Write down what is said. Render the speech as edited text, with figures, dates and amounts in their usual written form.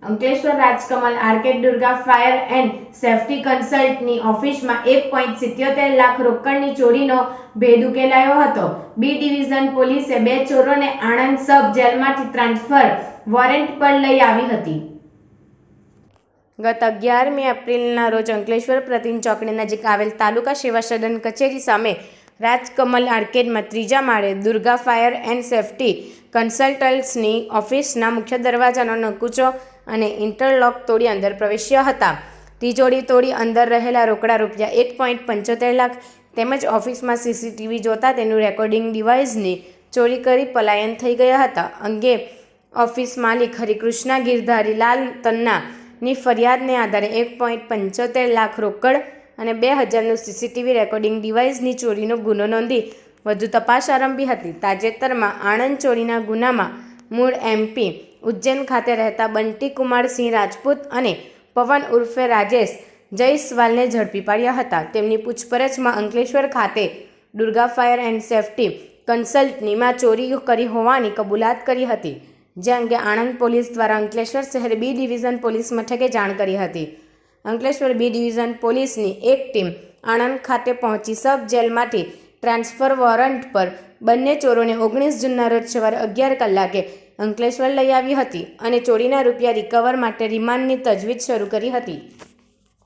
Ankleshwar Rajkamal arcade Durga fire and safety કન્સલ્ટની ઓફિસમાં 1.77 લાખ રોકડની ચોરીનો ભેદ ઉકેલાયો હતો. બી ડિવિઝન પોલીસે 2 ચોરોને આણંદ સબ જેલમાંથી ટ્રાન્સફર વોરંટ પર લઈ આવી હતી. ગત 11મી એપ્રિલના રોજ અંકલેશ્વર પ્રતિન ચોકડી નજીક આવેલ તાલુકા સેવા સદન કચેરી સામે રાજકમલ આર્કેડમાં 3જા માળે દુર્ગા ફાયર એન્ડ સેફટી કન્સલ્ટન્ટ્સની ઓફિસના મુખ્ય દરવાજાનો નકુચો અને ઇન્ટરલોક તોડી અંદર પ્રવેશ્યા હતા. તિજોરી તોડી અંદર રહેલા રોકડા રૂપિયા 1.75 લાખ તેમજ ઓફિસમાં સીસીટીવી જોતા તેનું રેકોર્ડિંગ ડિવાઇસની ચોરી કરી પલાયન થઈ ગયા હતા. અંગે ઓફિસ માલિક હરિકૃષ્ણા ગિરધારી લાલ તન્નાની ફરિયાદને આધારે 1.75 લાખ રોકડ અને 2000નું સીસીટીવી રેકોર્ડિંગ ડિવાઇસની ચોરીનો ગુનો નોંધી વધુ તપાસ આરંભી હતી. તાજેતરમાં આણંદ ચોરીના ગુનામાં મૂળ એમપી ઉજ્જૈન ખાતે રહેતા બંટી કુમારસિંહ રાજપૂત અને પવન ઉર્ફે રાજેશ જયસ્વાલને ઝડપી પાડ્યા હતા. તેમની પૂછપરછમાં અંકલેશ્વર ખાતે દુર્ગા ફાયર એન્ડ સેફટી કન્સલ્ટનીમાં ચોરી કરી હોવાની કબૂલાત કરી હતી, જે અંગે આણંદ પોલીસ દ્વારા અંકલેશ્વર શહેર બી ડિવિઝન પોલીસ મથકે જાણ કરી હતી. અંકલેશ્વર બી ડિવિઝન પોલીસની એક ટીમ આણંદ ખાતે પહોંચી સબ જેલમાંથી ટ્રાન્સફર વોરંટ પર બંને ચોરોને 19 જૂનના રોજ સવારે 11 કલાકે અંકલેશ્વર લઈ આવી હતી અને ચોરીના રૂપિયા રિકવર માટે રિમાન્ડની તજવીજ શરૂ કરી હતી.